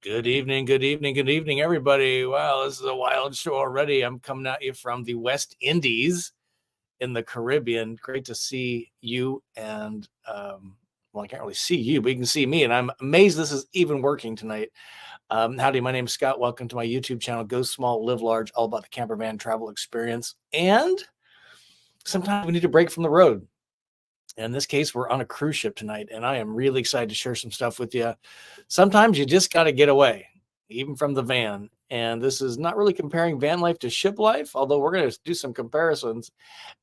Good evening, good evening, good evening, everybody. Wow, this is a wild show already. I'm coming at you from the West Indies in the Caribbean. Great to see you. And, well, I can't really see you, but you can see me. And I'm amazed this is even working tonight. Howdy, my name's Scott. Welcome to my YouTube channel, Go Small, Live Large, all about the camper van travel experience. And sometimes we need to break from the road. In this case, we're on a cruise ship tonight, and I am really excited to share some stuff with you. Sometimes you just got to get away, even from the van. And this is not really comparing van life to ship life, although we're going to do some comparisons.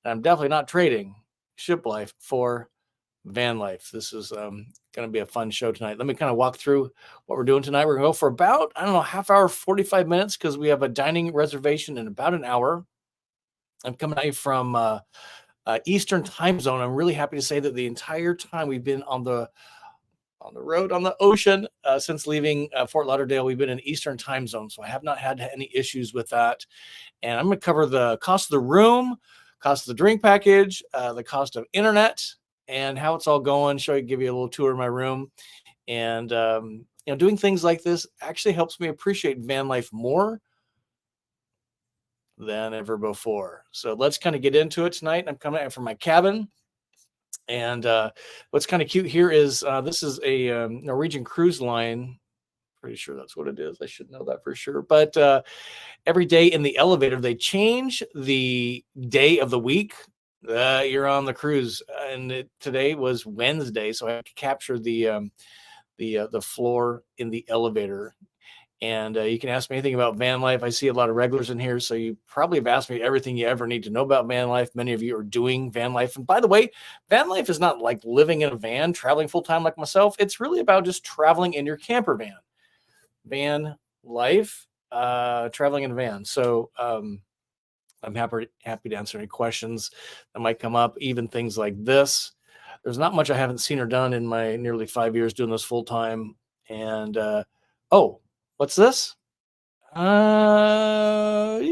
And I'm definitely not trading ship life for van life. This is going to be a fun show tonight. Let me kind of walk through what we're doing tonight. We're going to go for about, I don't know, half hour, 45 minutes, because we have a dining reservation in about an hour. I'm coming at you from Eastern time zone. I'm really happy to say that the entire time we've been on the road, on the ocean, since leaving Fort Lauderdale, we've been in Eastern time zone. So I have not had any issues with that. And I'm going to cover the cost of the room, cost of the drink package, the cost of internet, and how it's all going. Give you a little tour of my room. And, doing things like this actually helps me appreciate van life more than ever before. So let's kind of get into it tonight. I'm coming out from my cabin. And what's kind of cute here is this is a Norwegian Cruise Line. Pretty sure that's what it is. I should know that for sure. But every day in the elevator, they change the day of the week you're on the cruise. And today was Wednesday, so I had to capture the floor in the elevator. And you can ask me anything about van life. I see a lot of regulars in here, so you probably have asked me everything you ever need to know about van life. Many of you are doing van life. And by the way, van life is not like living in a van, traveling full time like myself. It's really about just traveling in your camper van. Van life, traveling in a van. So I'm happy to answer any questions that might come up, even things like this. There's not much I haven't seen or done in my nearly 5 years doing this full time. And what's this? You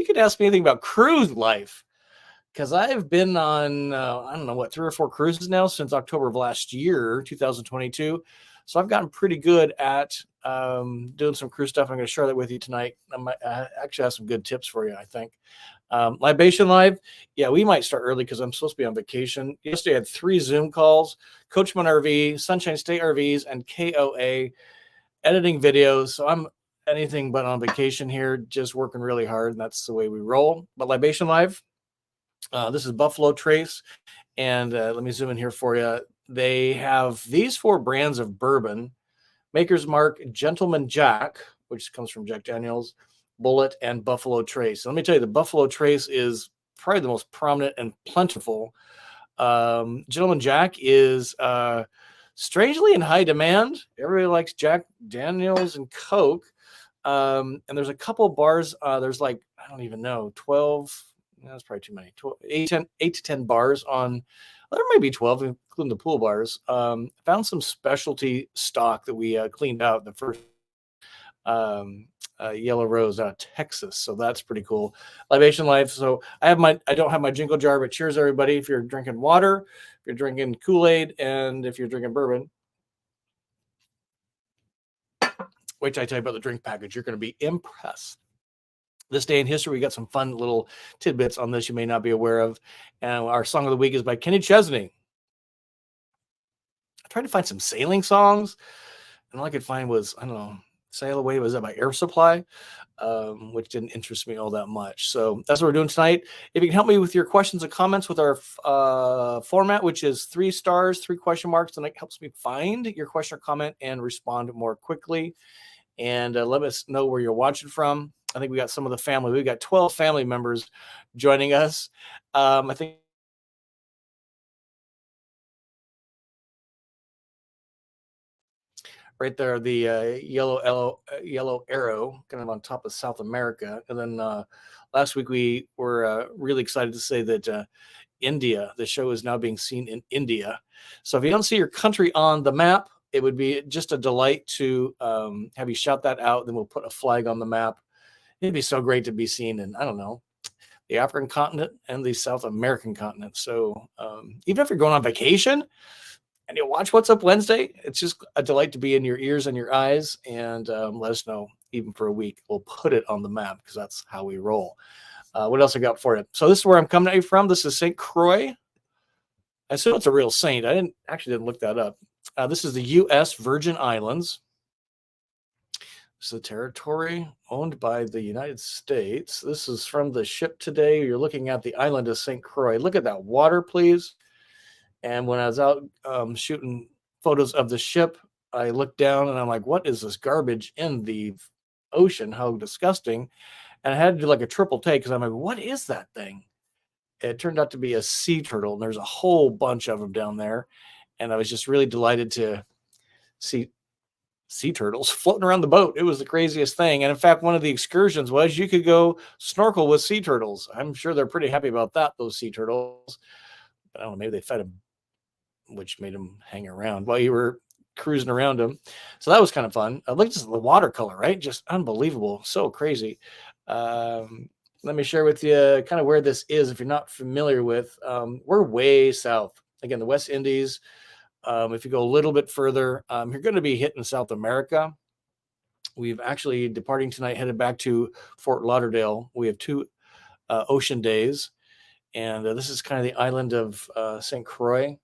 could ask me anything about cruise life, because I've been on, I don't know what, 3 or 4 cruises now since October of last year, 2022. So I've gotten pretty good at doing some cruise stuff. I'm going to share that with you tonight. I might actually have some good tips for you, I think. Libation Live. Yeah, we might start early because I'm supposed to be on vacation. Yesterday I had 3 Zoom calls, Coachman RV, Sunshine State RVs, and KOA, editing videos. So I'm anything but on vacation here, just working really hard, and that's the way we roll. But Libation Live, this is Buffalo Trace, and let me zoom in here for you. They have these 4 brands of bourbon: Maker's Mark, Gentleman Jack, which comes from Jack Daniels, Bullet, and Buffalo Trace. So let me tell you, the Buffalo Trace is probably the most prominent and plentiful. Gentleman Jack is strangely in high demand. Everybody likes Jack Daniels and Coke. And there's a couple bars. There's like, I don't even know, 12. That's probably too many. 8 to 10 bars on. There may be 12, including the pool bars. Found some specialty stock that we cleaned out the first Yellow Rose out of Texas. So that's pretty cool. Libation Life. So I don't have my jingle jar, but cheers everybody. If you're drinking water, if you're drinking Kool-Aid, and if you're drinking bourbon. Wait till I tell you about the drink package. You're going to be impressed. This day in history, we got some fun little tidbits on this you may not be aware of. And our song of the week is by Kenny Chesney. I tried to find some sailing songs, and all I could find was, I don't know, Sail Away was that by Air Supply, which didn't interest me all that much. So that's what we're doing tonight. If you can help me with your questions and comments with our format, which is 3 stars, 3 question marks, then it helps me find your question or comment and respond more quickly. And let us know where you're watching from. I think we got some of the family. We've got 12 family members joining us. I think right there, the yellow arrow kind of on top of South America. And then last week we were really excited to say that India, the show is now being seen in India. So if you don't see your country on the map, it would be just a delight to have you shout that out. Then we'll put a flag on the map. It'd be so great to be seen in, I don't know, the African continent and the South American continent. So even if you're going on vacation, and you'll watch What's Up Wednesday. It's just a delight to be in your ears and your eyes, and let us know, even for a week. We'll put it on the map because that's how we roll. What else I got for you? So this is where I'm coming at you from. This is St. Croix. I assume it's a real saint. I didn't look that up. This is the U.S. Virgin Islands. This is a territory owned by the United States. This is from the ship today. You're looking at the island of St. Croix. Look at that water, please. And when I was out shooting photos of the ship, I looked down and I'm like, what is this garbage in the ocean? How disgusting. And I had to do like a triple take because I'm like, what is that thing? It turned out to be a sea turtle, and there's a whole bunch of them down there. And I was just really delighted to see sea turtles floating around the boat. It was the craziest thing. And in fact, one of the excursions was you could go snorkel with sea turtles. I'm sure they're pretty happy about that, those sea turtles. I don't know, maybe they fed them, which made them hang around while you were cruising around them. So that was kind of fun. I looked at the watercolor, right? Just unbelievable. So crazy. Let me share with you kind of where this is. If you're not familiar with, we're way south. Again, the West Indies. If you go a little bit further, you're going to be hitting South America. We've actually departing tonight, headed back to Fort Lauderdale. We have 2 ocean days, and this is kind of the island of St. Croix.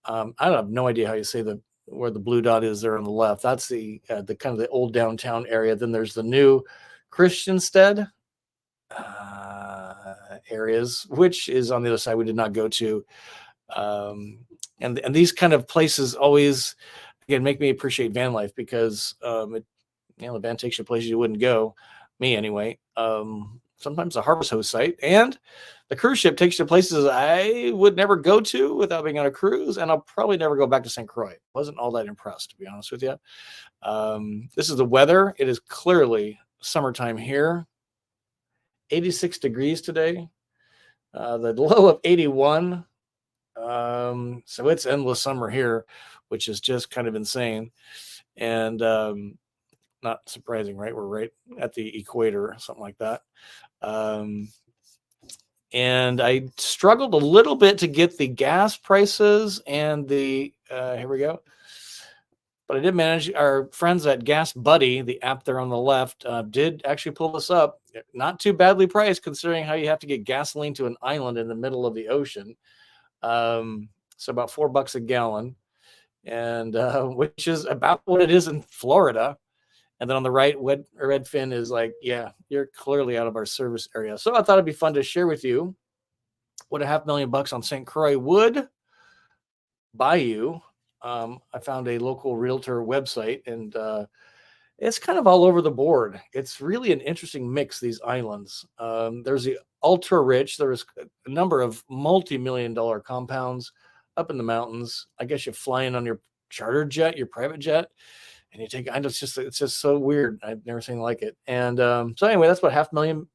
I have no idea how you say where the blue dot is there on the left. That's the kind of the old downtown area. Then there's the new Christiansted areas, which is on the other side. We did not go to. And these kind of places always, again, make me appreciate van life because the van takes you places you wouldn't go. Me anyway. Sometimes a harvest host site, and the cruise ship takes you to places I would never go to without being on a cruise, and I'll probably never go back to St. Croix. Wasn't all that impressed, to be honest with you. This is the weather. It is clearly summertime here. 86 degrees today. The low of 81. So it's endless summer here, which is just kind of insane. And not surprising, right? We're right at the equator, something like that. And I struggled a little bit to get the gas prices and the here we go. But I did manage. Our friends at Gas Buddy, the app there on the left, did actually pull this up. Not too badly priced considering how you have to get gasoline to an island in the middle of the ocean. So about $4 a gallon, and which is about what it is in Florida. And then on the right, Redfin is like, yeah, you're clearly out of our service area. So I thought it'd be fun to share with you what $500,000 on St. Croix would buy you. I found a local realtor website, and it's kind of all over the board. It's really an interesting mix, these islands. There's the ultra rich. There's a number of multi-million-dollar compounds up in the mountains. I guess you fly in on your charter jet, your private jet, and you take. I know it's just so weird. I've never seen like it. And so anyway, that's what $500,000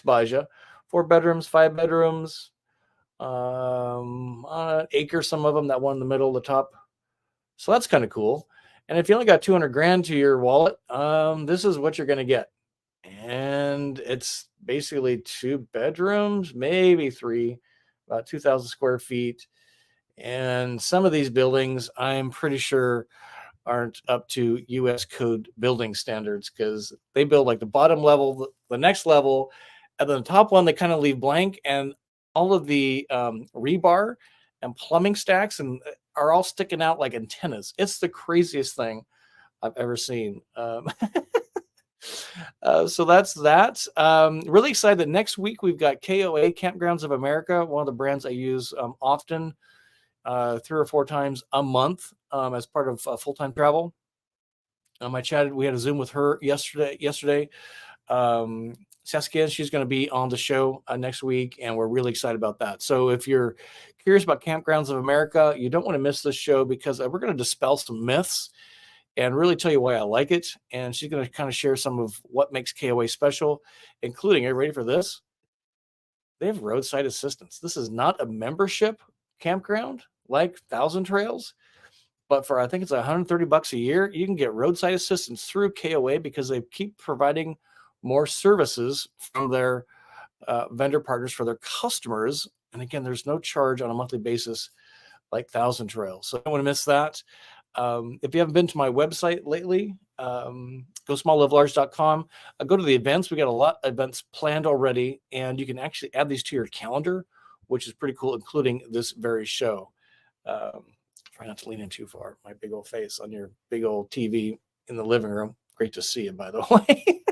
buys you. 4 bedrooms, 5 bedrooms, on an acre. Some of them. That one in the middle, the top. So that's kind of cool. And if you only got 200 grand to your wallet, this is what you're going to get. And it's basically 2 bedrooms, maybe 3, about 2,000 square feet. And some of these buildings, I'm pretty sure, aren't up to U.S. code building standards because they build like the bottom level, the next level, and then the top one they kind of leave blank, and all of the rebar and plumbing stacks are all sticking out like antennas. It's the craziest thing I've ever seen. So that's that. Really excited that next week we've got KOA, Campgrounds of America, one of the brands I use often, 3 or 4 times a month as part of full-time travel. We had a Zoom with her yesterday. Saskia, she's going to be on the show next week, and we're really excited about that. So if you're curious about Campgrounds of America, you don't want to miss this show because we're going to dispel some myths and really tell you why I like it. And she's going to kind of share some of what makes KOA special, including, are you ready for this? They have roadside assistance. This is not a membership campground like Thousand Trails, but for, I think it's $130 a year, you can get roadside assistance through KOA because they keep providing more services from their vendor partners for their customers. And again, there's no charge on a monthly basis like Thousand Trails. So I don't want to miss that. If you haven't been to my website lately, GoSmallLiveLarge.com, go to the events. We got a lot of events planned already, and you can actually add these to your calendar, which is pretty cool, including this very show. Try not to lean in too far. My big old face on your big old TV in the living room. Great to see you, by the way.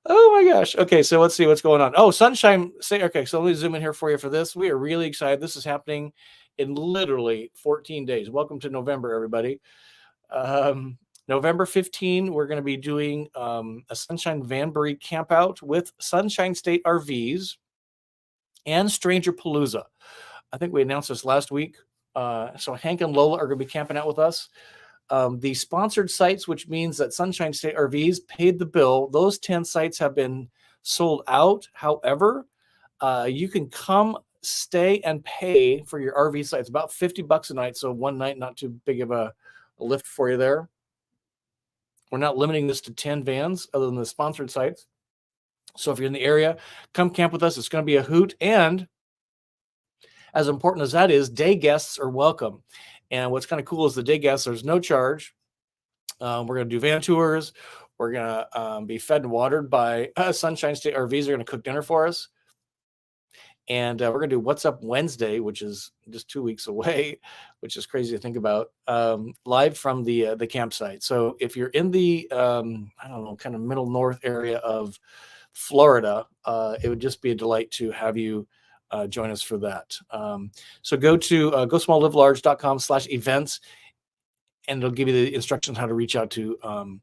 Oh my gosh. Okay, so let's see what's going on. Oh, Sunshine. Okay, so let me zoom in here for you for this. We are really excited. This is happening in literally 14 days. Welcome to November, everybody. November 15, we're going to be doing a Sunshine Vanbury campout with Sunshine State RVs and Stranger Palooza. I think we announced this last week. So Hank and Lola are going to be camping out with us. The sponsored sites, which means that Sunshine State RVs paid the bill. Those 10 sites have been sold out. However, you can come stay and pay for your RV sites, about $50 a night. So one night, not too big of a lift for you there. We're not limiting this to 10 vans other than the sponsored sites. So if you're in the area, come camp with us. It's going to be a hoot. And as important as that is, day guests are welcome. And what's kind of cool is the day guests, there's no charge. We're going to do van tours. We're going to be fed and watered by Sunshine State RVs. Are going to cook dinner for us. And we're going to do What's Up Wednesday, which is just 2 weeks away, which is crazy to think about, live from the campsite. So if you're in the, I don't know, kind of middle north area of Florida, it would just be a delight to have you join us for that. So go to GoSmallLiveLarge.com/events, and it'll give you the instructions how to reach out to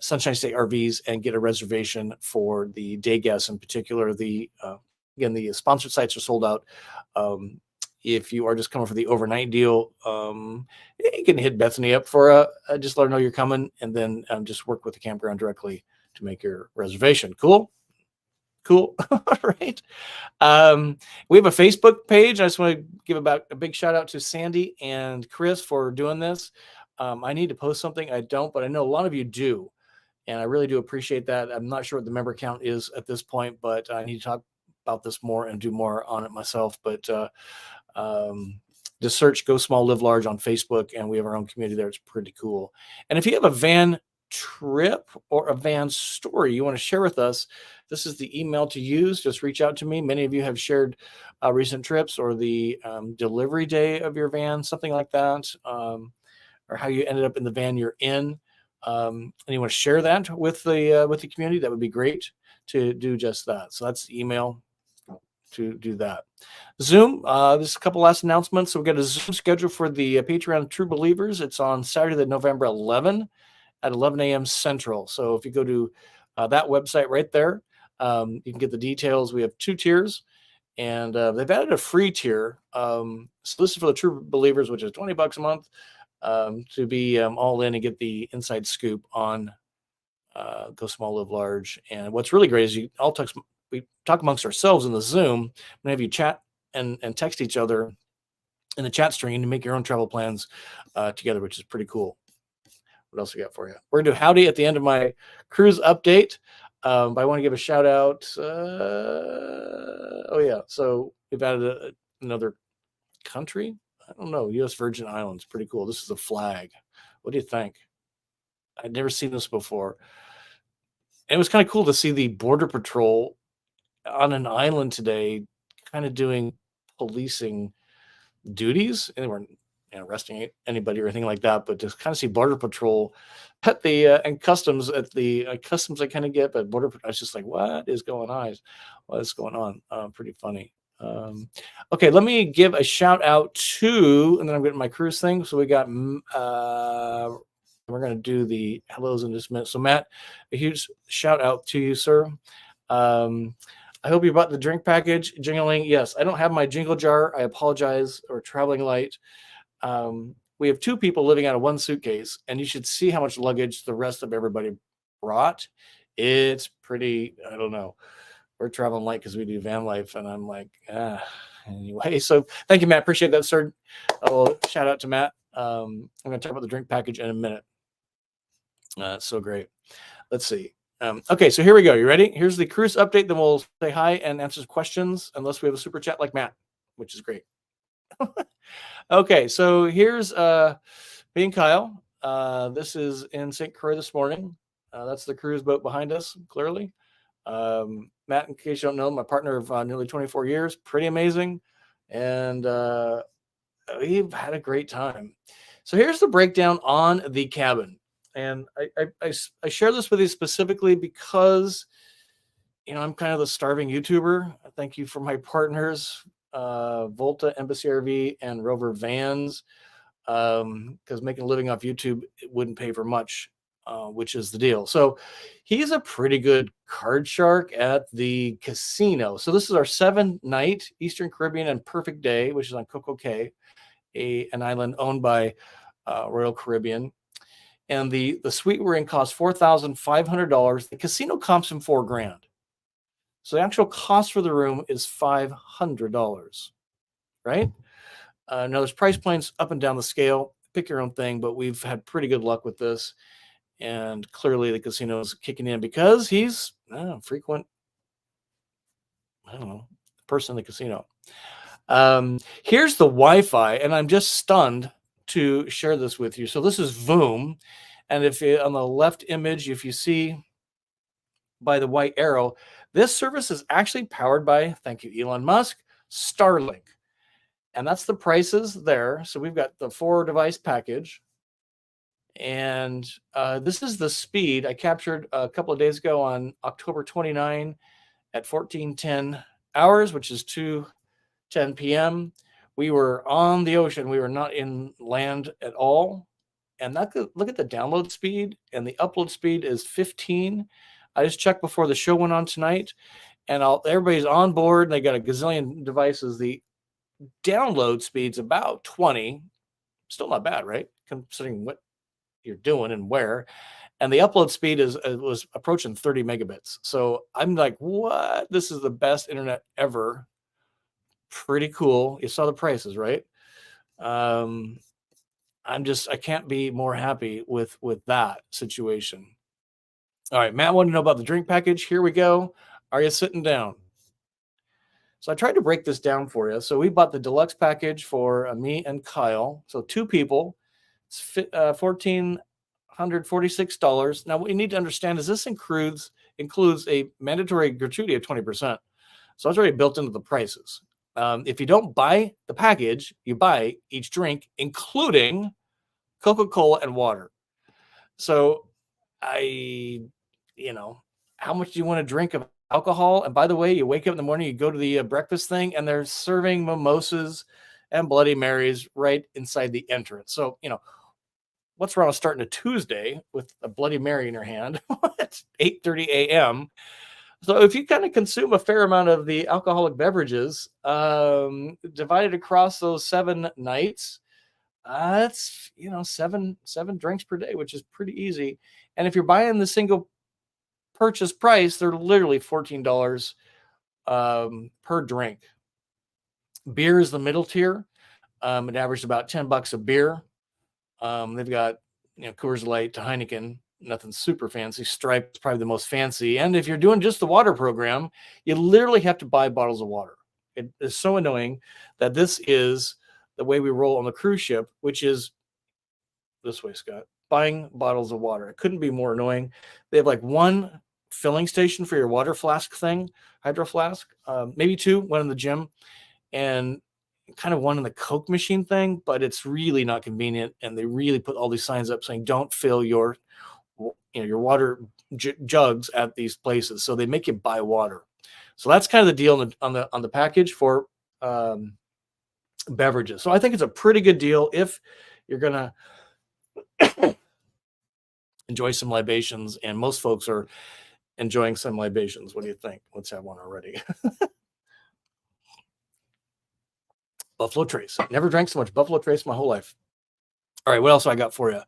Sunshine State RVs and get a reservation for the day guests. In particular, again, the sponsored sites are sold out. If you are just coming for the overnight deal, you can hit Bethany up for just let her know you're coming, and then just work with the campground directly to make your reservation. Cool. All right. We have a Facebook page. I just want to give a big shout out to Sandy and Chris for doing this. I need to post something. I don't, but I know a lot of you do. And I really do appreciate that. I'm not sure what the member count is at this point, but I need to talk about this more and do more on it myself. But just search Go Small Live Large on Facebook, and we have our own community there. It's pretty cool. And if you have a van trip or a van story you want to share with us, this is the email to use. Just reach out to me. Many of you have shared recent trips or the delivery day of your van, something like that, or how you ended up in the van you're in. And you want to share that with the community, that would be great to do just that. So that's the email to do that. Zoom, there's a couple last announcements. So we got a Zoom schedule for the Patreon True Believers. It's on Saturday, November 11 at 11 a.m. Central. So if you go to that website right there, you can get the details. We have 2 tiers, and they've added a free tier. So this is for the True Believers, which is $20 a month, to be all in and get the inside scoop on Go Small Live Large. And what's really great is we talk amongst ourselves in the Zoom, and have you chat and text each other in the chat stream to make your own travel plans together, which is pretty cool. What else we got for you? We're gonna do howdy at the end of my cruise update. But I want to give a shout out. Oh yeah, so we've added another country. I don't know, U.S. Virgin Islands. Pretty cool. This is a flag. What do you think? I'd never seen this before. And it was kind of cool to see the Border Patrol on an island today, kind of doing policing duties. And they weren't arresting anybody or anything like that, but just kind of see Border Patrol at the and customs at the customs I kind of get, but Border Patrol, I was just like, what is going on? What's going on? Pretty funny. Okay, let me give a shout out to, and then I'm getting my cruise thing. So we got we're going to do the hellos in just a minute. So Matt, a huge shout out to you, sir. I hope you bought the drink package. Jingling, yes. I don't have my jingle jar. I apologize. Or traveling light. We have 2 people living out of 1 suitcase, and you should see how much luggage the rest of everybody brought. It's pretty, I don't know. We're traveling light because we do van life, and I'm like, anyway. So thank you, Matt. Appreciate that, sir. Shout out to Matt. I'm going to talk about the drink package in a minute. It's so great. Let's see. Okay, so here we go. You ready? Here's the cruise update. Then we'll say hi and answer questions, unless we have a super chat like Matt, which is great. Okay, so here's me and Kyle. This is in St. Croix this morning. That's the cruise boat behind us, clearly. Matt, in case you don't know, my partner of nearly 24 years, pretty amazing. And we've had a great time. So here's the breakdown on the cabin. And I share this with you specifically because, I'm kind of the starving YouTuber. Thank you for my partners, Volta, Embassy RV, and Rover Vans, because making a living off YouTube wouldn't pay for much, which is the deal. So he's a pretty good card shark at the casino. So this is our 7-night Eastern Caribbean and Perfect Day, which is on Coco Cay, an island owned by Royal Caribbean. And the suite we're in costs $4,500. The casino comps him $4,000. So the actual cost for the room is $500, right? Now there's price points up and down the scale. Pick your own thing, but we've had pretty good luck with this. And clearly the casino is kicking in because he's a frequent, person in the casino. Here's the Wi-Fi, and I'm just stunned to share this with you. So this is Voom. And if you, on the left image, if you see by the white arrow, this service is actually powered by, thank you, Elon Musk, Starlink. And that's the prices there. So we've got the 4-device package. And this is the speed I captured a couple of days ago on October 29 at 14:10 hours, which is 2:10 p.m. We were on the ocean. We were not in land at all. And look at the download speed, and the upload speed is 15. I just checked before the show went on tonight, and everybody's on board. They got a gazillion devices. The download speed's about 20. Still not bad, right? Considering what you're doing and where. And the upload speed was approaching 30 megabits. So I'm like, what? This is the best internet ever. Pretty cool. You saw the prices, right? I can't be more happy with that situation. All right, Matt wanted to know about the drink package. Here we go. Are you sitting down? So I tried to break this down for you. So we bought the deluxe package for me and Kyle. So 2 people. It's $1,446. Now what you need to understand is this includes a mandatory gratuity of 20%. So it's already built into the prices. If you don't buy the package, you buy each drink, including Coca-Cola and water. So how much do you want to drink of alcohol? And by the way, you wake up in the morning, you go to the breakfast thing, and they're serving mimosas and Bloody Marys right inside the entrance. So, what's wrong with starting a Tuesday with a Bloody Mary in your hand? It's 8:30 a.m. So if you kind of consume a fair amount of the alcoholic beverages, divided across those 7 nights, that's seven drinks per day, which is pretty easy. And if you're buying the single purchase price, they're literally $14 per drink. Beer is the middle tier. It averaged about $10 a beer. They've got Coors Light to Heineken, nothing super fancy. Stripe's probably the most fancy. And if you're doing just the water program, you literally have to buy bottles of water. It is so annoying that this is the way we roll on the cruise ship, which is this way, Scott, buying bottles of water. It couldn't be more annoying. They have like one filling station for your water flask thing, hydro flask, maybe 2, one in the gym, and kind of one in the Coke machine thing, but it's really not convenient. And they really put all these signs up saying, don't fill your water jugs at these places. So they make you buy water. So that's kind of the deal on the package for beverages. So I think it's a pretty good deal if you're going to enjoy some libations, and most folks are enjoying some libations. What do you think? Let's have one already. Buffalo Trace. Never drank so much Buffalo Trace my whole life. All right, what else I got for you?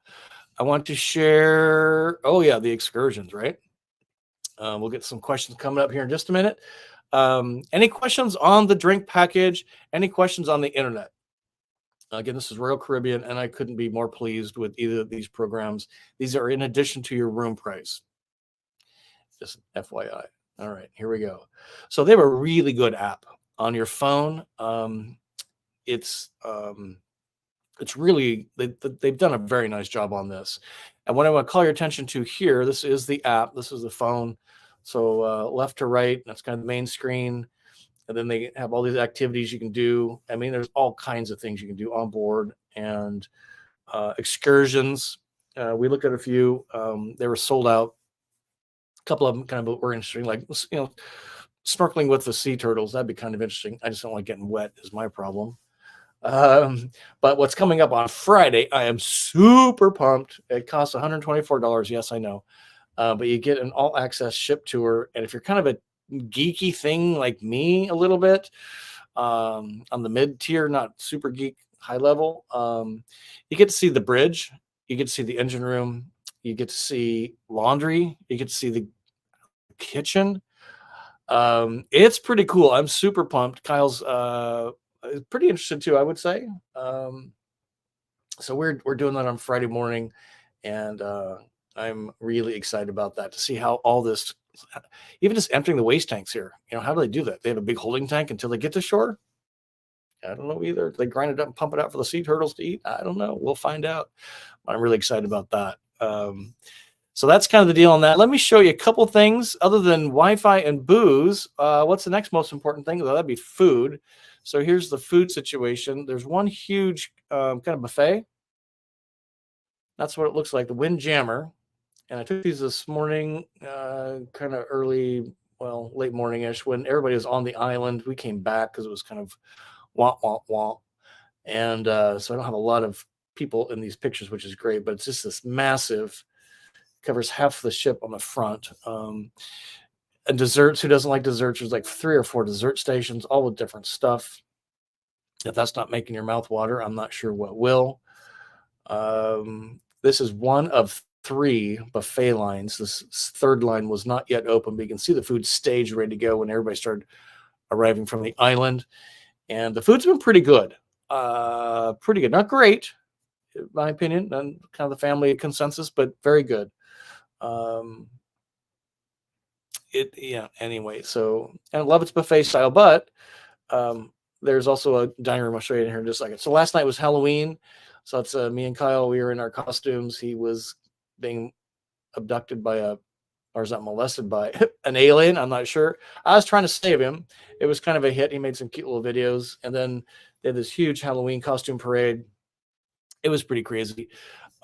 I want to share, the excursions, right? We'll get some questions coming up here in just a minute. Any questions on the drink package? Any questions on the internet? Again, this is Royal Caribbean, and I couldn't be more pleased with either of these programs. These are in addition to your room price. Just FYI. All right, here we go. So they have a really good app on your phone. it's really, they've done a very nice job on this. And what I want to call your attention to here, this is the app, this is the phone. So left to right, that's kind of the main screen. And then they have all these activities you can do. I mean, there's all kinds of things you can do on board, and excursions. We looked at a few. They were sold out. A couple of them kind of were interesting, like, snorkeling with the sea turtles. That'd be kind of interesting. I just don't like getting wet is my problem. But what's coming up on Friday, I am super pumped. It costs $124. Yes, I know. But you get an all access ship tour. And if you're kind of a geeky thing like me a little bit, on the mid tier, not super geek, high level, you get to see the bridge, you get to see the engine room, you get to see laundry, you get to see the kitchen. It's pretty cool. I'm super pumped. Kyle's pretty interested too, I would say. So we're doing that on Friday morning, and I'm really excited about that, to see how all this, even just emptying the waste tanks here. How do they do that? They have a big holding tank until they get to shore. I don't know either. They grind it up and pump it out for the sea turtles to eat. I don't know. We'll find out. I'm really excited about that. So that's kind of the deal on that. Let me show you a couple things other than Wi-Fi and booze. What's the next most important thing? Well, that'd be food. So here's the food situation. There's one huge kind of buffet. That's what it looks like, the Windjammer. And I took these this morning, kind of early, well, late morning-ish, when everybody was on the island. We came back because it was kind of womp, womp, womp. And so I don't have a lot of people in these pictures, which is great, but it's just this massive, covers half the ship on the front. And desserts, who doesn't like desserts? There's like 3 or 4 dessert stations, all with different stuff. If that's not making your mouth water, I'm not sure what will. This is one of 3 buffet lines. This third line was not yet open, but you can see the food stage ready to go when everybody started arriving from the island. And the food's been pretty good. Pretty good. Not great, in my opinion, and kind of the family consensus, but very good. Anyway, so, and I love its buffet style, but there's also a dining room. I'll show you in here in just a second. So last night was Halloween. So it's me and Kyle. We were in our costumes. He was being abducted by or is that molested by an alien? I'm not sure. I was trying to save him. It was kind of a hit. He made some cute little videos. And then they had this huge Halloween costume parade. It was pretty crazy.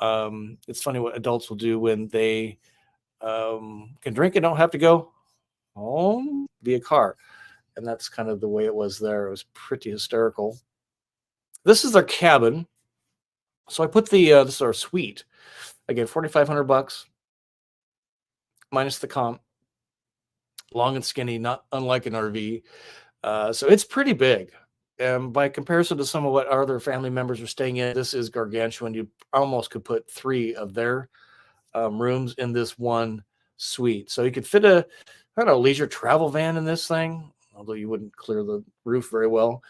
It's funny what adults will do when they can drink and don't have to go home via car. And that's kind of the way it was there. It was pretty hysterical. This is their cabin. So I put this is our suite. Again, $4,500 minus the comp. Long and skinny, not unlike an RV. So it's pretty big. And by comparison to some of what our other family members are staying in, this is gargantuan. You almost could put 3 of their rooms in this one suite. So you could fit a leisure travel van in this thing, although you wouldn't clear the roof very well.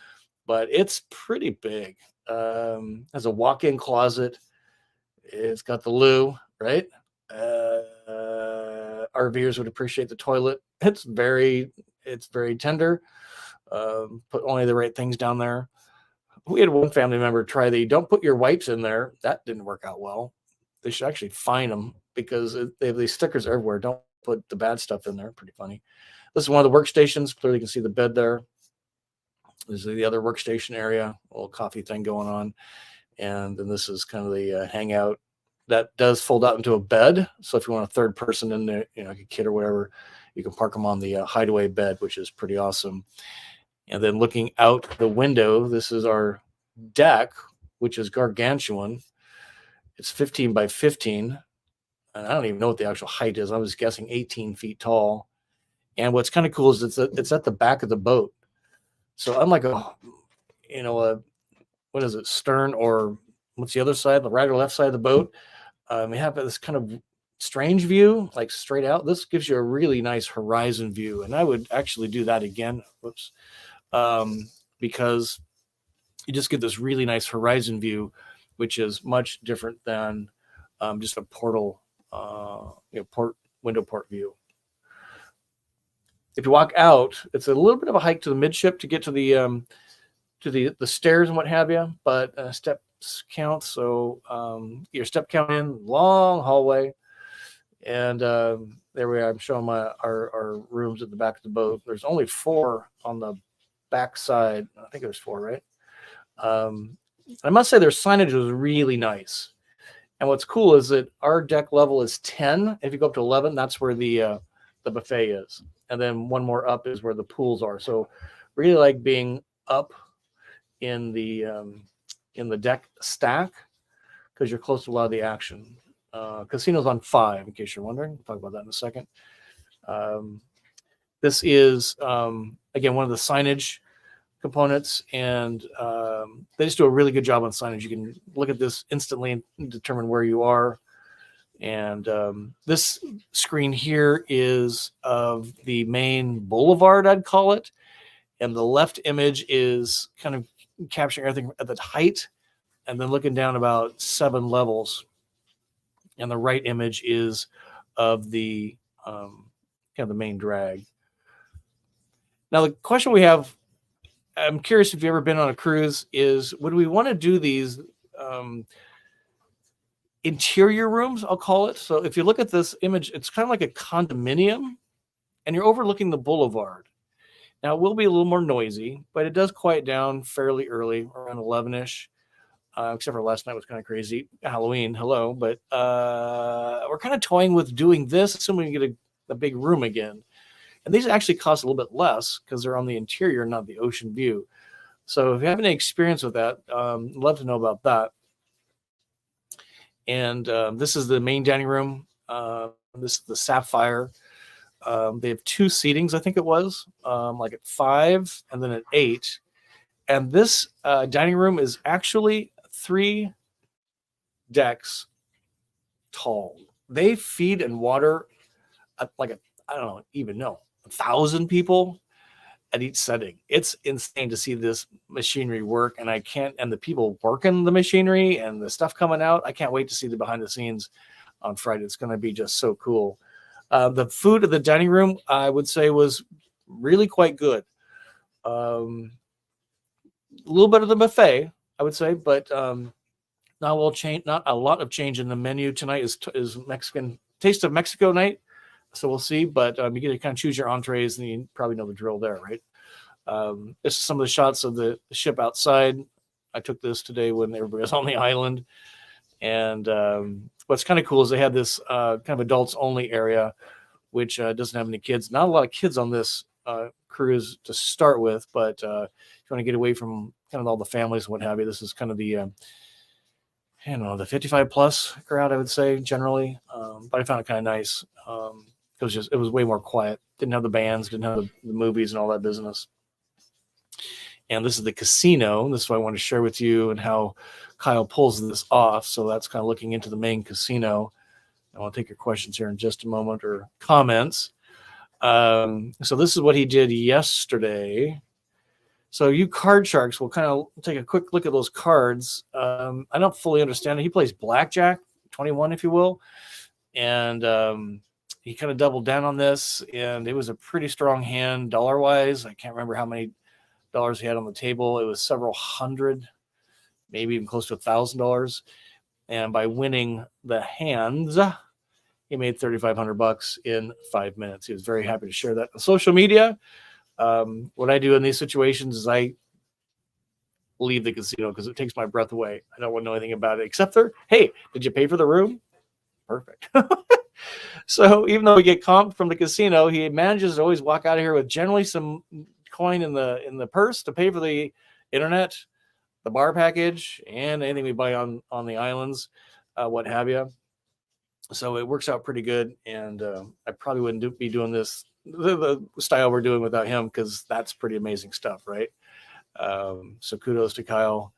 But it's pretty big. Has a walk-in closet. It's got the loo, right? RVers would appreciate the toilet. It's very tender. Put only the right things down there. We had one family member try don't put your wipes in there. That didn't work out well. They should actually fine them, because they have these stickers everywhere. Don't put the bad stuff in there. Pretty funny. This is one of the workstations. Clearly you can see the bed there. This is the other workstation area, a little coffee thing going on. And then this is kind of the hangout. That does fold out into a bed. So if you want a third person in there, like a kid or whatever, you can park them on the hideaway bed, which is pretty awesome. And then looking out the window, this is our deck, which is gargantuan. It's 15 by 15. And I don't even know what the actual height is. I was guessing 18 feet tall. And what's kind of cool is it's at the back of the boat. So unlike what is it, stern, or what's the other side, the right or left side of the boat, we have this kind of strange view, like straight out. This gives you a really nice horizon view. And I would actually do that again. Whoops. Because you just get this really nice horizon view, which is much different than just a portal, window port view. If you walk out, it's a little bit of a hike to the midship to get to the to the stairs and what have you, but steps count. So your step count in, long hallway. And there we are. I'm showing our rooms at the back of the boat. There's only 4 on the back side. I think there's 4, right? I must say their signage was really nice. And what's cool is that our deck level is 10. If you go up to 11, that's where the buffet is. And then one more up is where the pools are. So really like being up in the deck stack because you're close to a lot of the action. Casino's on 5, in case you're wondering. We'll talk about that in a second. This is, again, one of the signage components, and they just do a really good job on signage. You can look at this instantly and determine where you are. And this screen here is of the main boulevard, I'd call it. And the left image is kind of capturing everything at the height and then looking down about 7 levels. And the right image is of the kind of the main drag. Now, the question we have, I'm curious if you've ever been on a cruise, is would we want to do these interior rooms, I'll call it. So if you look at this image, it's kind of like a condominium, and you're overlooking the boulevard. Now, it will be a little more noisy, but it does quiet down fairly early, around 11-ish. Except for last night was kind of crazy. Halloween, hello. But we're kind of toying with doing this, assuming we get a big room again. And these actually cost a little bit less because they're on the interior, not the ocean view. So if you have any experience with that, I'd love to know about that. And this is the main dining room. This is the Sapphire. They have 2 seatings, I think it was, like at 5 and then at 8. And this dining room is actually 3 decks tall. They feed and water like I don't even know, 1,000 people at each setting. It's insane to see this machinery work, and and the people working the machinery and the stuff coming out. I can't wait to see the behind the scenes on Friday. It's going to be just so cool. The food at the dining room, I would say, was really quite good. A little bit of the buffet, I would say, but not a lot of change in the menu. Tonight is Mexican Taste of Mexico night, so we'll see. But you get to kind of choose your entrees, and you probably know the drill there, right? This is some of the shots of the ship outside. I took this today when everybody was on the island, and what's kind of cool is they had this kind of adults only area, which doesn't have any kids. Not a lot of kids on this cruise to start with, but if you want to get away from kind of all the families and what have you, this is kind of the the 55 plus crowd, I would say, generally. But I found it kind of nice. It was way more quiet. Didn't have the bands, didn't have the movies and all that business. And this is the casino. This is what I want to share with you and how Kyle pulls this off. So that's kind of looking into the main casino. I want to take your questions here in just a moment, or comments. So this is what he did yesterday. So you card sharks will kind of take a quick look at those cards. I don't fully understand it. He plays blackjack, 21, if you will. And he kind of doubled down on this, and it was a pretty strong hand dollar-wise. I can't remember how many dollars he had on the table. It was several hundred, maybe even close to $1,000. And by winning the hands, he made $3,500 in 5 minutes. He was very happy to share that on social media. What I do in these situations is I leave the casino because it takes my breath away. I don't want to know anything about it except hey, did you pay for the room? Perfect. So even though we get comped from the casino, he manages to always walk out of here with generally some coin in the purse to pay for the internet, the bar package, and anything we buy on the islands, what have you. So it works out pretty good, and I probably wouldn't be doing this the style we're doing without him, because that's pretty amazing stuff, right? So kudos to Kyle.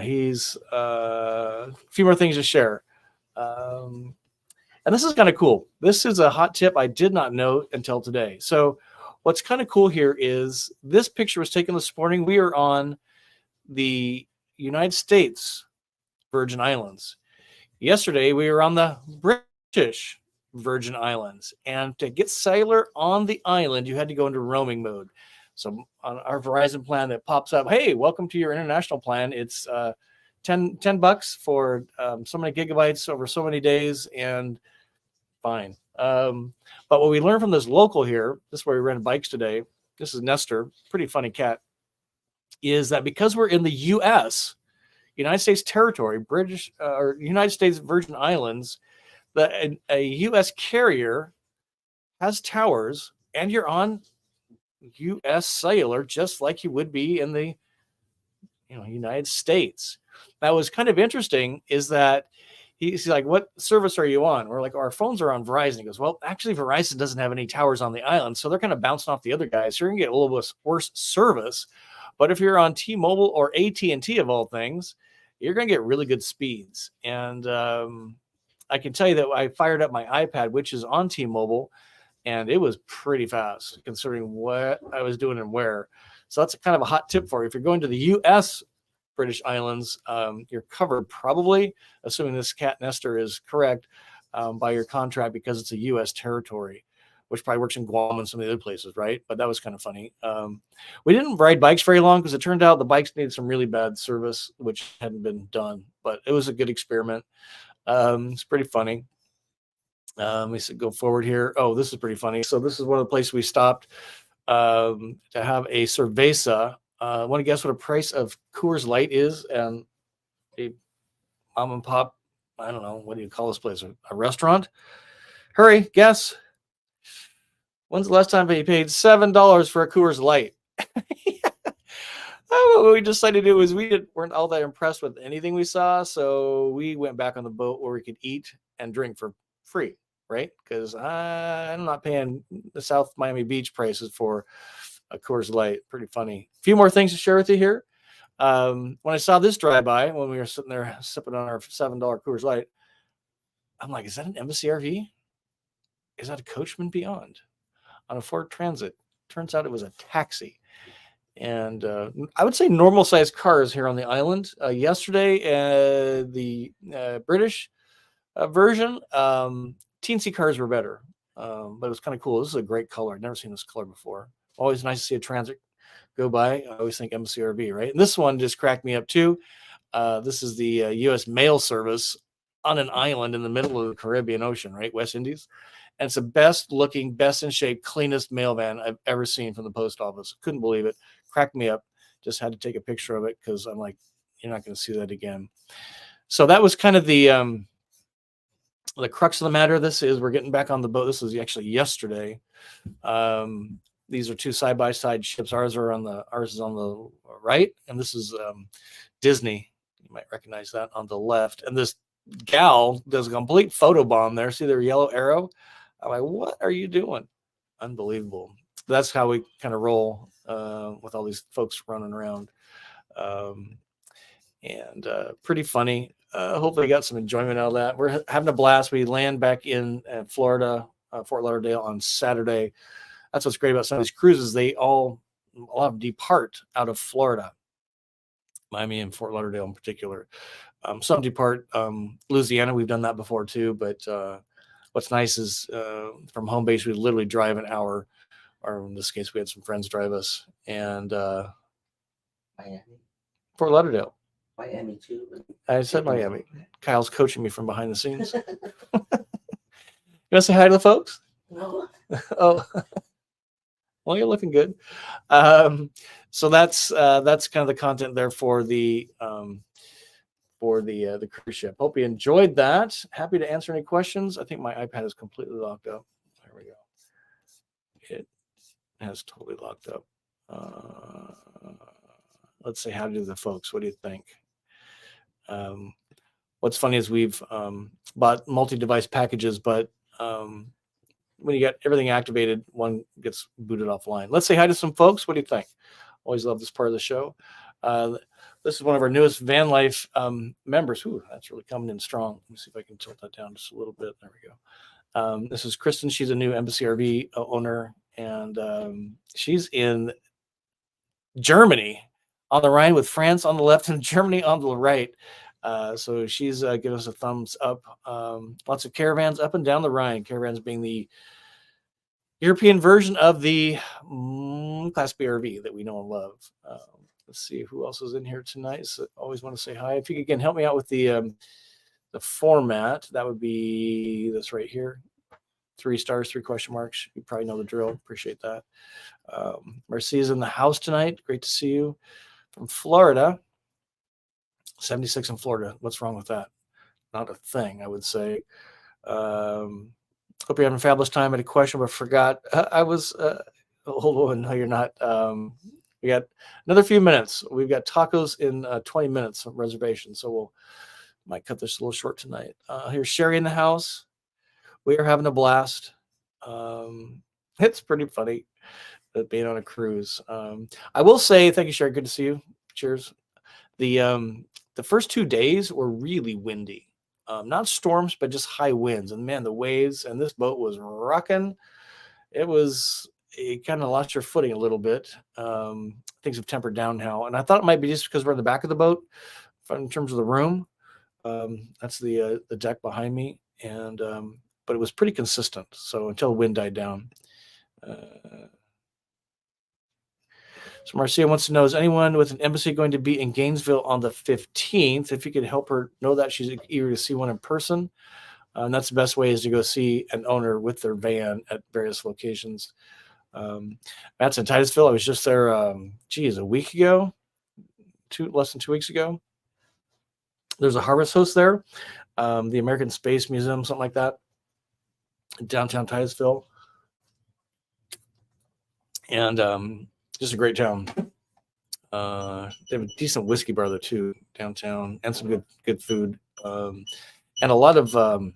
He's a few more things to share. And this is kind of cool. This is a hot tip I did not know until today. So what's kind of cool here is this picture was taken this morning. We are on the United States Virgin Islands. Yesterday, we were on the British Virgin Islands. And to get cellular on the island, you had to go into roaming mode. So on our Verizon plan, that pops up, hey, welcome to your international plan. It's $10 for so many gigabytes over so many days, and fine. But what we learned from this local here, this is where we rented bikes today. This is Nestor, pretty funny cat, is that because we're in the U.S., United States territory, British or United States Virgin Islands, that a U.S. carrier has towers, and you're on U.S. cellular just like you would be in the United States. That was kind of interesting. Is that he's like, what service are you on? We're like, our phones are on Verizon. He goes, well, actually, Verizon doesn't have any towers on the island, so they're kind of bouncing off the other guys. So you're gonna get a little bit worse service. But if you're on T-Mobile or AT&T of all things, you're gonna get really good speeds. And I can tell you that I fired up my iPad, which is on T-Mobile, and it was pretty fast considering what I was doing and where. So that's kind of a hot tip for you. If you're going to the U.S. British Islands, you're covered probably, assuming this cat Nestor is correct, by your contract because it's a U.S. territory, which probably works in Guam and some of the other places, right? But that was kind of funny. We didn't ride bikes very long because it turned out the bikes needed some really bad service, which hadn't been done. But it was a good experiment. It's pretty funny. Let me go forward here. Oh, this is pretty funny. So this is one of the places we stopped to have a cerveza. Want to guess what a price of Coors Light is? And a mom and pop, I don't know, what do you call this place? A restaurant? Hurry, guess. When's the last time you paid $7 for a Coors Light? What we decided to do is weren't all that impressed with anything we saw, so we went back on the boat where we could eat and drink for free, right? Because I'm not paying the South Miami Beach prices for a Coors Light. Pretty funny. A few more things to share with you here. When I saw this drive by, when we were sitting there sipping on our $7 Coors Light, I'm like, is that an Embassy RV? Is that a Coachman Beyond on a Ford Transit? Turns out it was a taxi. And I would say normal sized cars here on the island. Yesterday, the British version, teensy cars were better, but it was kind of cool. This is a great color. I've never seen this color before. Always nice to see a Transit go by. I always think Embassy RV, right? And this one just cracked me up too. This is the U.S. mail service on an island in the middle of the Caribbean Ocean, right? West Indies. And it's the best looking, best in shape, cleanest mail van I've ever seen from the post office. Couldn't believe it. Cracked me up. Just had to take a picture of it because I'm like, you're not going to see that again. So that was kind of the crux of the matter. We're getting back on the boat. This was actually yesterday. These are two side-by-side ships. Ours is on the right, and this is Disney. You might recognize that on the left. And this gal does a complete photobomb there. See their yellow arrow? I'm like, what are you doing? Unbelievable. That's how we kind of roll with all these folks running around. And pretty funny. Hopefully you got some enjoyment out of that. We're having a blast. We land back in Florida, Fort Lauderdale on Saturday. That's what's great about some of these cruises. A lot of them depart out of Florida, Miami and Fort Lauderdale in particular. Some depart Louisiana. We've done that before too. But what's nice is from home base, we literally drive an hour, or in this case, we had some friends drive us. And Miami. Fort Lauderdale. Miami too. I said Miami. Kyle's coaching me from behind the scenes. You want to say hi to the folks? No. Oh. Well, you're looking good. So that's kind of the content there for the cruise ship. Hope you enjoyed that. Happy to answer any questions. I think my iPad is completely locked up. There we go. It has totally locked up. Let's say hi to the folks. What do you think? What's funny is we've bought multi-device packages, but when you get everything activated, one gets booted offline. Let's say hi to some folks. What do you think? Always love this part of the show. This is one of our newest Vanlife members. Ooh, that's really coming in strong. Let me see if I can tilt that down just a little bit. There we go. This is Kristen. She's a new Embassy RV owner, and she's in Germany on the right with France on the left and Germany on the right. So she's giving us a thumbs up. Lots of caravans up and down the Rhine. Caravans being the European version of the Class B RV that we know and love. Let's see who else is in here tonight. So always want to say hi. If you could again help me out with the format, that would be this right here. 3 stars, 3 question marks. You probably know the drill. Appreciate that. Marcia's in the house tonight. Great to see you. From Florida. 76 in Florida. What's wrong with that? Not a thing, I would say. Hope you're having a fabulous time. I had a question, but forgot. I was, hold on. No, you're not. We got another few minutes. We've got tacos in 20 minutes of reservation. So might cut this a little short tonight. Here's Sherry in the house. We are having a blast. It's pretty funny being on a cruise. I will say, thank you, Sherry. Good to see you. Cheers. The first 2 days were really windy. Not storms, but just high winds. And man, the waves, and this boat was rocking. It kind of lost your footing a little bit. Things have tempered down now. And I thought it might be just because we're in the back of the boat in terms of the room. That's the deck behind me. And but it was pretty consistent. So until the wind died down. So Marcia wants to know, is anyone with an embassy going to be in Gainesville on the 15th? If you could help her know that, she's eager to see one in person. And that's the best way, is to go see an owner with their van at various locations. Matt's in Titusville. I was just there, a week ago, less than 2 weeks ago. There's a harvest host there, the American Space Museum, something like that, in downtown Titusville. And just a great town. They have a decent whiskey bar there too, downtown, and some good food, and a lot of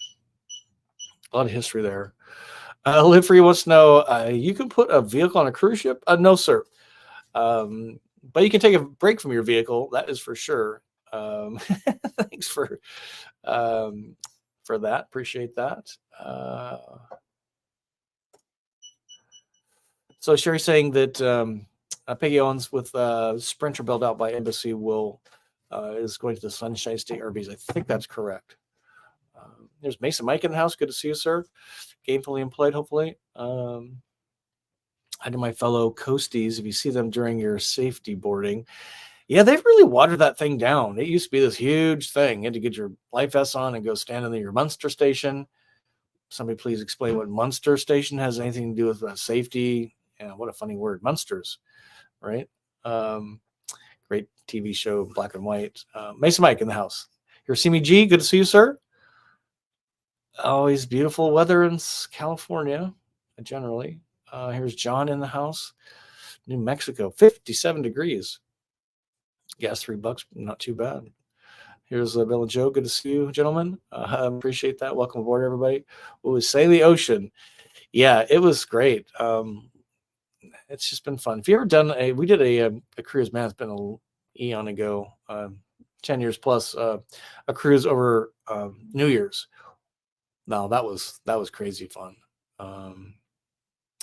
history there. Live Free wants to know, you can put a vehicle on a cruise ship? No, sir. But you can take a break from your vehicle. That is for sure. Thanks for that. Appreciate that. So Sherry's saying that Peggy Owens with Sprinter built out by Embassy is going to the Sunshine State RVs. I think that's correct. There's Mason Mike in the house. Good to see you, sir. Gainfully employed, hopefully. Hi to my fellow coasties. If you see them during your safety boarding, yeah, they've really watered that thing down. It used to be this huge thing. You had to get your life vests on and go stand in your Munster station. Somebody please explain what Munster station has anything to do with safety. Yeah, what a funny word, Munsters, right? Great TV show, black and white. Mason Mike in the house. Here's Simi G. Good to see you, sir. Always beautiful weather in California, generally. Here's John in the house. New Mexico, 57 degrees. Gas $3, not too bad. Here's Bill and Joe. Good to see you, gentlemen. Appreciate that. Welcome aboard, everybody. Sail the Ocean. Yeah, it was great. It's just been fun. If you ever done we did a cruise, man, it's been an eon ago, 10 years plus, a cruise over New Year's. No, that was crazy fun.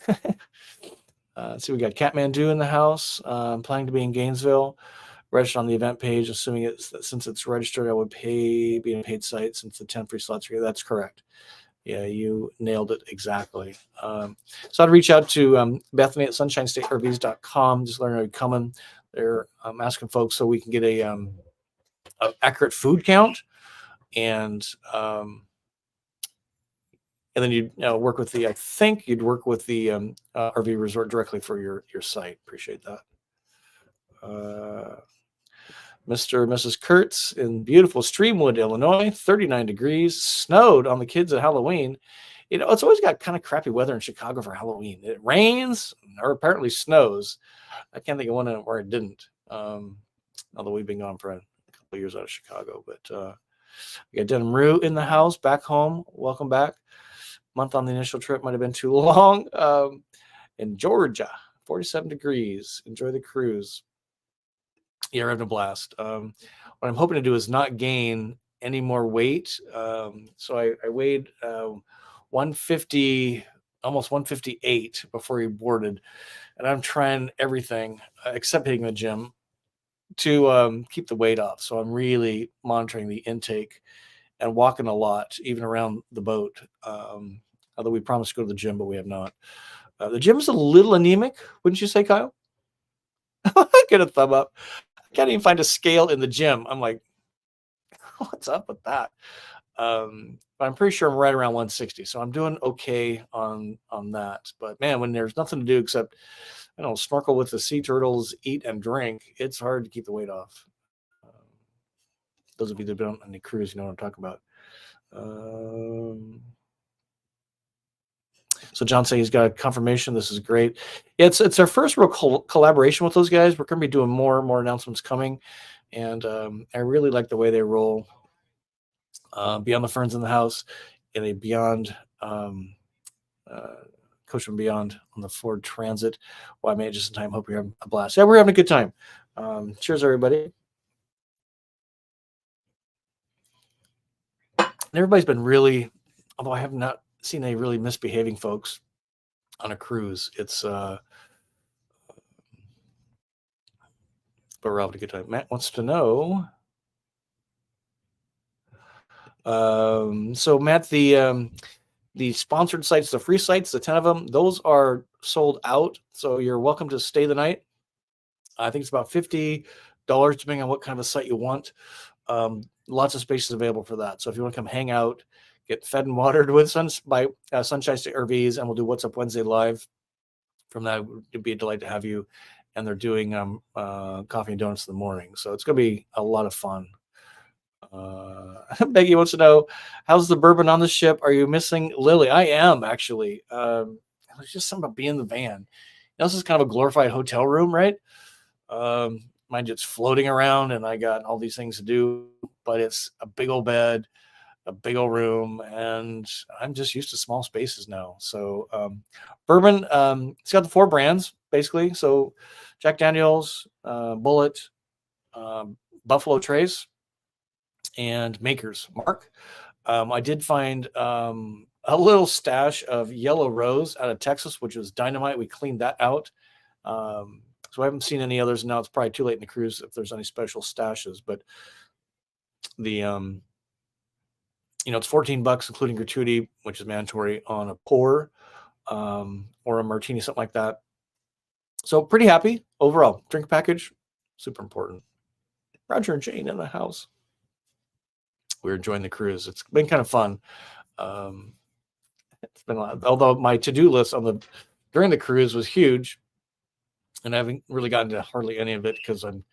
So we got Kathmandu in the house. Planning to be in Gainesville. Registered on the event page, assuming since it's registered, I would be in a paid site since the 10 free slots are here. That's correct. Yeah, you nailed it exactly. So I'd reach out to Bethany at sunshinestatervs.com. Just learn how you're coming. They're asking folks so we can get a accurate food count, and then you'd work with I think you'd work with the RV resort directly for your site. Appreciate that. Mr. and Mrs. Kurtz in beautiful Streamwood, Illinois, 39 degrees, snowed on the kids at Halloween. It's always got kind of crappy weather in Chicago for Halloween. It rains or apparently snows. I can't think of one where it didn't. Although we've been gone for a couple of years out of Chicago. But we got Denham Rue in the house, back home. Welcome back. Month on the initial trip might have been too long. In Georgia, 47 degrees. Enjoy the cruise. Yeah, we're having a blast. What I'm hoping to do is not gain any more weight. So I weighed 150, almost 158 before we boarded. And I'm trying everything except hitting the gym to keep the weight off. So I'm really monitoring the intake and walking a lot, even around the boat. Although we promised to go to the gym, but we have not. The gym's a little anemic, wouldn't you say, Kyle? Get a thumb up. I can't even find a scale in the gym. I'm like, what's up with that? But I'm pretty sure I'm right around 160, so I'm doing okay on that. But man, when there's nothing to do except snorkel with the sea turtles, eat and drink, it's hard to keep the weight off. Those of you that don't on any cruise, you know what I'm talking about. So John said he's got a confirmation. This is great. Yeah, it's our first real collaboration with those guys. We're going to be doing more announcements coming, and I really like the way they roll. Beyond the Ferns in the House, in a Beyond Coach from Beyond on the Ford Transit. Well, I made it just in time. Hope you're having a blast. Yeah, we're having a good time. Cheers, everybody. And everybody's been really, although I have not seen any really misbehaving folks on a cruise. But we're having a good time. Matt wants to know. So Matt, the sponsored sites, the free sites, the 10 of them, those are sold out. So you're welcome to stay the night. I think it's about $50, depending on what kind of a site you want. Lots of spaces available for that. So if you want to come hang out, get fed and watered with Sunshine State RVs, and we'll do What's Up Wednesday live from that. It'd be a delight to have you. And they're doing coffee and donuts in the morning. So it's going to be a lot of fun. Becky wants to know, how's the bourbon on the ship? Are you missing Lily? I am, actually. There's just something about being in the van. This is kind of a glorified hotel room, right? Mine just floating around, and I got all these things to do, but it's a big old bed, a big old room, and I'm just used to small spaces now. So bourbon, it's got the 4 brands, basically. So Jack Daniels, Bullet, Buffalo Trace, and Maker's Mark. I did find a little stash of Yellow Rose out of Texas, which was dynamite. We cleaned that out. So I haven't seen any others. Now it's probably too late in the cruise if there's any special stashes, but the it's $14 including gratuity, which is mandatory on a pour or a martini, something like that. So pretty happy overall. Drink package, super important. Roger and Jane in the house. We're enjoying the cruise. It's been kind of fun. It's been a lot, although my to-do list during the cruise was huge, and I haven't really gotten to hardly any of it because I'm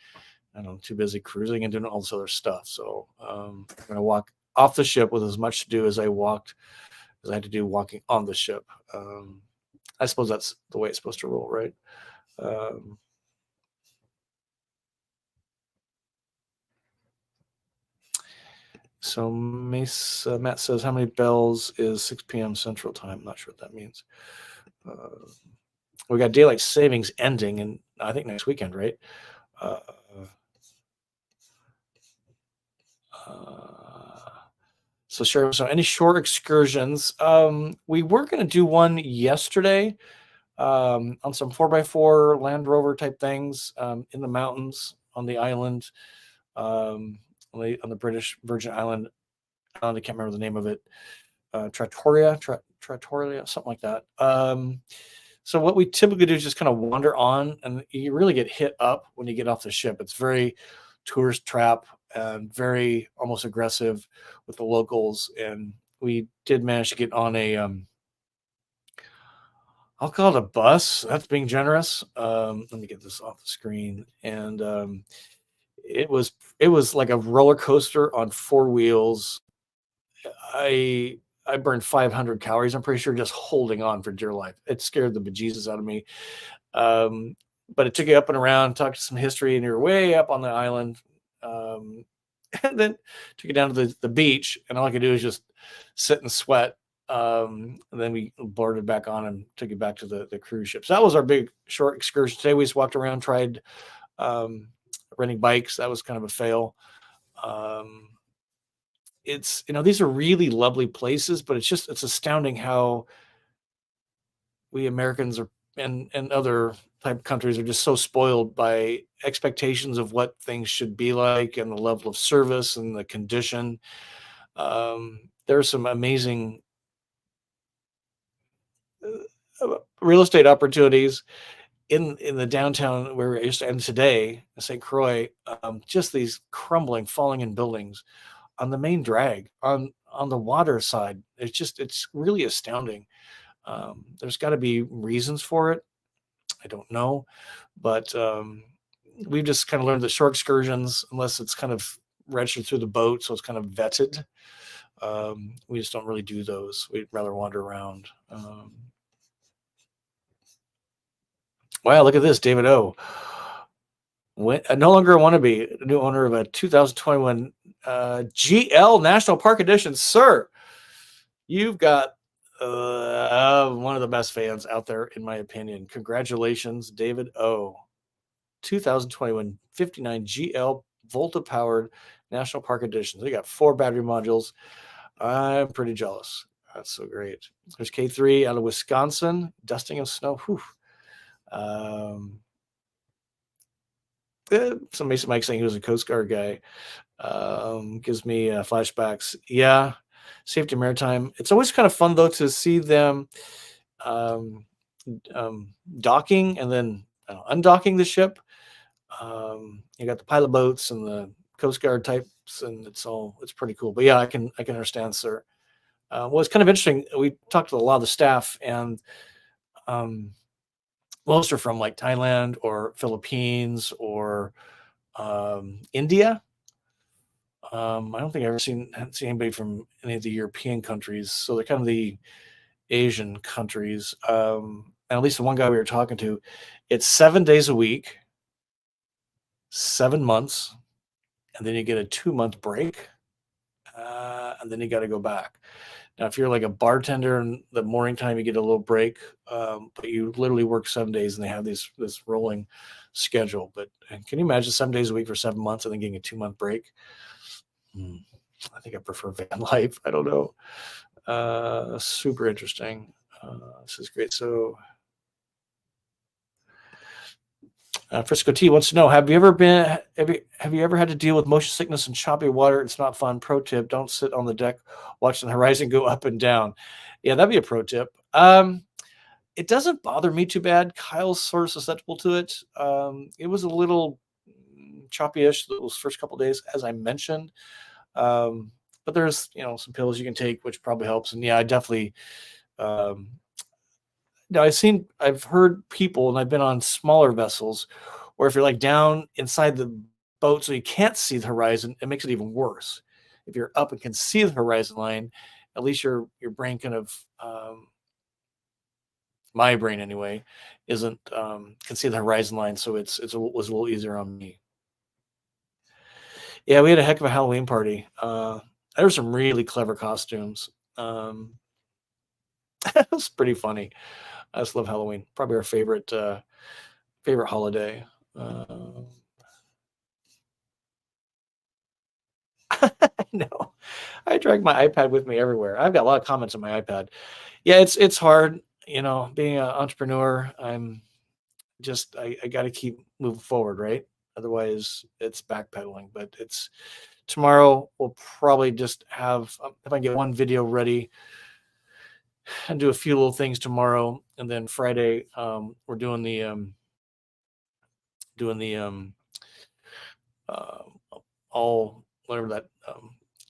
too busy cruising and doing all this other stuff. So I'm going to walk off the ship with as much to do as I had to do walking on the ship. I suppose that's the way it's supposed to roll, right? So Matt says, how many bells is 6 p.m. Central Time? I'm not sure what that means. We got daylight savings ending, and I think next weekend, right? So sure. So any shore excursions? We were going to do one yesterday on some 4x4 Land Rover type things in the mountains on the island, on the British Virgin Island. I can't remember the name of it. Trattoria, something like that. So what we typically do is just kind of wander on, and you really get hit up when you get off the ship. It's very tourist trap and very almost aggressive with the locals. And we did manage to get on a, I'll call it a bus. That's being generous. Let me get this off the screen. And it was like a roller coaster on 4 wheels. I burned 500 calories. I'm pretty sure just holding on for dear life. It scared the bejesus out of me. But it took you up and around, talked to some history, and you're way up on the island. And then took you down to the beach, and all I could do is just sit and sweat. And then we boarded back on and took you back to the cruise ship. So that was our big short excursion today. We just walked around, tried renting bikes. That was kind of a fail. It's these are really lovely places, but it's astounding how we Americans are and other type countries are just so spoiled by expectations of what things should be like and the level of service and the condition. There are some amazing real estate opportunities in the downtown where I used to end today, St. Croix. Just these crumbling, falling in buildings on the main drag on the water side. It's really astounding. There's got to be reasons for it. I don't know, but we've just kind of learned that shore excursions, unless it's kind of registered through the boat, so it's kind of vetted. We just don't really do those. We'd rather wander around. Wow, look at this, David O. No longer a wannabe, new owner of a 2021 GL National Park Edition. Sir, you've got one of the best fans out there, in my opinion. Congratulations, David O. 2021 59 GL Volta powered National Park Edition. They got 4 battery modules. I'm pretty jealous. That's so great. There's K3 out of Wisconsin, dusting of snow. Whew. Some Mason Mike saying he was a Coast Guard guy. Gives me flashbacks. Yeah, Safety Maritime. It's always kind of fun though to see them docking and then undocking the ship. You got the pilot boats and the Coast Guard types, and it's pretty cool. But yeah, I can understand, sir. Well, it's kind of interesting. We talked to a lot of the staff, and most are from like Thailand or Philippines or India. I don't think I've ever seen anybody from any of the European countries. So they're kind of the Asian countries. And at least the one guy we were talking to, it's 7 days a week, 7 months, and then you get a 2-month break, and then you got to go back. Now, if you're like a bartender in the morning time, you get a little break, but you literally work 7 days, and they have this rolling schedule. But can you imagine 7 days a week for 7 months and then getting a 2-month break? I think I prefer van life. I don't know. Super interesting. This is great. So Frisco T wants to know: Have you ever had to deal with motion sickness and choppy water? It's not fun. Pro tip: don't sit on the deck watching the horizon go up and down. Yeah, that'd be a pro tip. It doesn't bother me too bad. Kyle's sort of susceptible to it. It was a little choppy-ish those first couple of days, as I mentioned. But there's some pills you can take, which probably helps. And yeah, I definitely. Now I've heard people, and I've been on smaller vessels, where if you're like down inside the boat so you can't see the horizon, it makes it even worse. If you're up and can see the horizon line, at least your brain kind of, my brain anyway, isn't can see the horizon line, so it was a little easier on me. Yeah, we had a heck of a Halloween party. There were some really clever costumes. It was pretty funny. I just love Halloween. Probably our favorite holiday. No, I drag my iPad with me everywhere. I've got a lot of comments on my iPad. Yeah, it's hard, being an entrepreneur. I got to keep moving forward, right? Otherwise, it's backpedaling. But tomorrow. We'll probably just have, if I get one video ready, and do a few little things tomorrow, and then Friday, we're doing the uh, all whatever that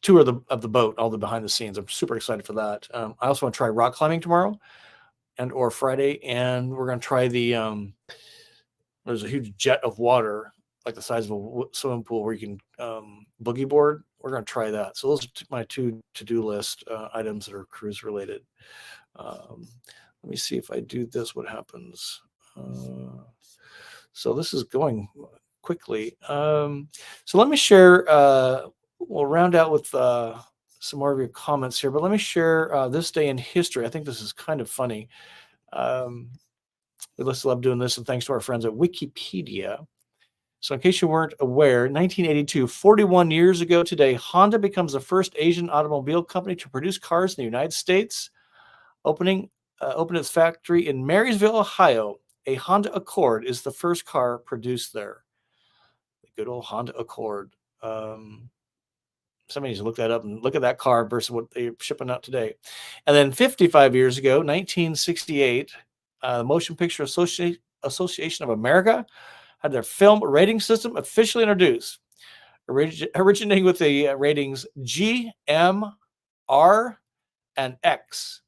tour of the boat, all the behind the scenes. I'm super excited for that. I also want to try rock climbing tomorrow and or Friday, and we're going to try there's a huge jet of water like the size of a swimming pool where you can boogie board. We're going to try that. So those are my 2 to-do list items that are cruise related. Let me see if I do this, what happens. So this is going quickly. So let me share, we'll round out with some more of your comments here, but let me share this day in history. I think this is kind of funny. We just love doing this, and thanks to our friends at Wikipedia. So in case you weren't aware, 1982, 41 years ago today, Honda becomes the first Asian automobile company to produce cars in the United States, opened its factory in Marysville, Ohio. A Honda Accord is the first car produced there. The good old Honda Accord. Somebody needs to look that up and look at that car versus what they're shipping out today. And then 55 years ago, 1968, The Motion Picture Association of America had their film rating system officially introduced, originating with the ratings G, M, R, and X.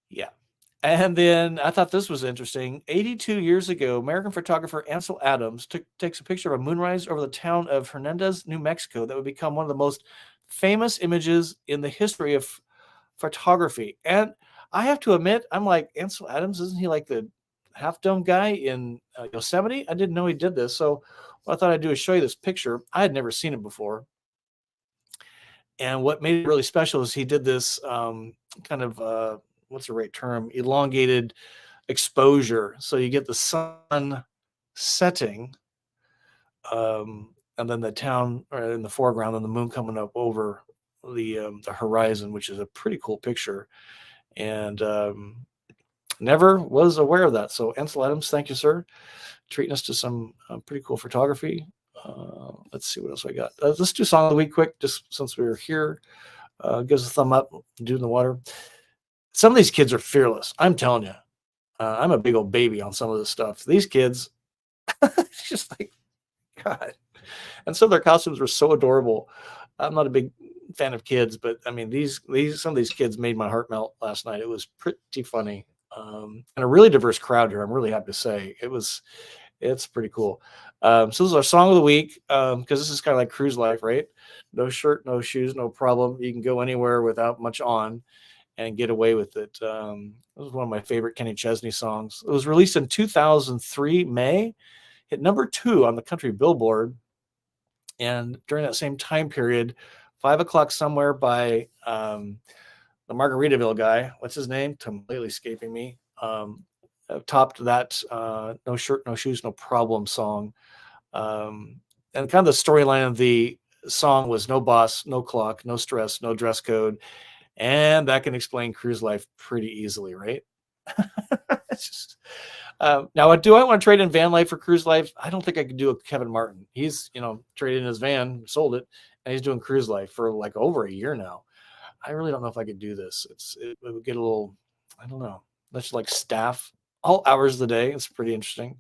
Yeah. And then I thought this was interesting. 82 years ago, American photographer Ansel Adams takes a picture of a moonrise over the town of Hernandez, New Mexico, that would become one of the most famous images in the history of photography. And I have to admit, I'm like, Ansel Adams, isn't he like the Half Dome guy in Yosemite? I didn't know he did this. So what I thought I'd do is show you this picture. I had never seen it before. And what made it really special is he did this kind of, what's the right term? Elongated exposure. So you get the sun setting, and then the town in the foreground, and the moon coming up over the horizon, which is a pretty cool picture. And never was aware of that. So Ansel Adams, thank you, sir, treating us to some pretty cool photography. Let's see what else I got. Let's do song of the week quick, just since we were here. Gives a thumb up, dude in the water. Some of these kids are fearless. I'm telling you. I'm a big old baby on some of this stuff. These kids, it's just like, God. And some of their costumes were so adorable. I'm not a big fan of kids, but I mean, some of these kids made my heart melt last night. It was pretty funny. And a really diverse crowd here. I'm really happy to say it's pretty cool. So this is our song of the week, because this is kind of like cruise life, right? No shirt, no shoes, no problem. You can go anywhere without much on and get away with it. This was one of my favorite Kenny Chesney songs. It was released in 2003, May, hit number 2 on the country Billboard. And during that same time period, 5 O'Clock Somewhere by the Margaritaville guy, what's his name? Completely escaping me. Topped that No Shirt, No Shoes, No Problem song. And kind of the storyline of the song was no boss, no clock, no stress, no dress code. And that can explain cruise life pretty easily, right? It's just, now, do I want to trade in van life for cruise life? I don't think I could do a Kevin Martin. He's, traded in his van, sold it, and he's doing cruise life for like over a year now. I really don't know if I could do this. It would get a little, I don't know. That's like staff all hours of the day. It's pretty interesting.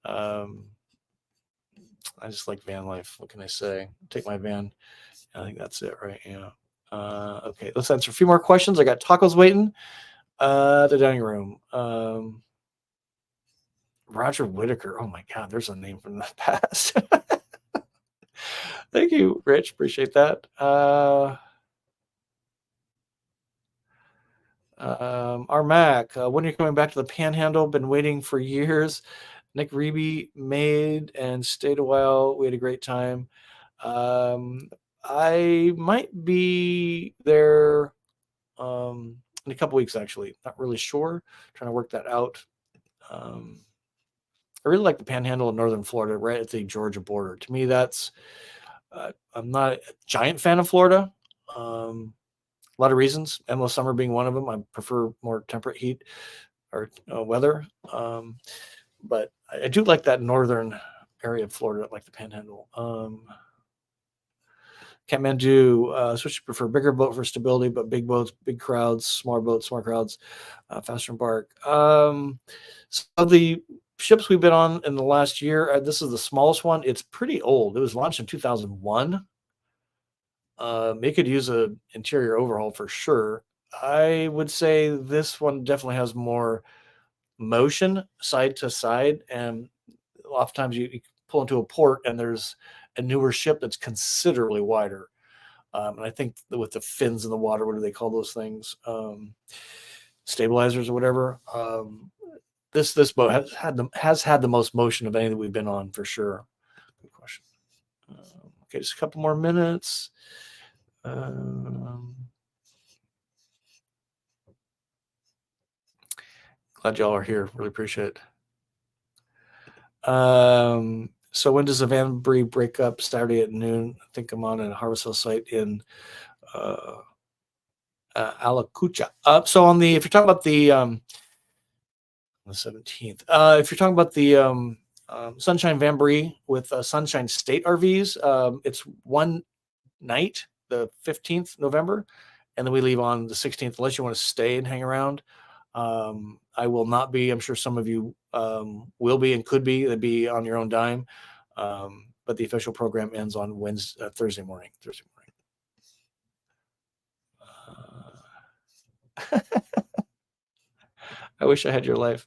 I just like van life. What can I say? Take my van. I think that's it, right? Yeah. Okay, let's answer a few more questions. I got tacos waiting at the dining room. Roger Whittaker. Oh my God, there's a name from the past. Thank you, Rich. Appreciate that. Our Mac, when are you coming back to the Panhandle? Been waiting for years. Nick Reeby made and stayed a while. We had a great time. I might be there in a couple weeks, actually. Not really sure. Trying to work that out. I really like the Panhandle in northern Florida, right at the Georgia border. To me, that's I'm not a giant fan of Florida. A lot of reasons, endless summer being one of them. I prefer more temperate heat or weather. But I do like that northern area of Florida, like the Panhandle. Kathmandu, switch to prefer bigger boat for stability, but big boats, big crowds, smaller boats, small crowds, faster embark. So the ships we've been on in the last year, this is the smallest one. It's pretty old. It was launched in 2001. It could use an interior overhaul for sure. I would say this one definitely has more motion side to side, and oftentimes you pull into a port and there's a newer ship that's considerably wider. And I think with the fins in the water, what do they call those things? Stabilizers or whatever. This boat has had the most motion of any that we've been on for sure. Good question. Okay, just a couple more minutes. Glad y'all are here. Really appreciate it. So when does the Vanbury break up? Saturday at noon. I think I'm on a Harvest Hill site in Alacucha. So if you're talking about the 17th, if you're talking about the Sunshine Vanbury with Sunshine State RVs, it's one night, the 15th November, and then we leave on the 16th, unless you want to stay and hang around. I will not be. I'm sure some of you will be and could be. It'd be on your own dime. But the official program ends on Thursday morning. I wish I had your life.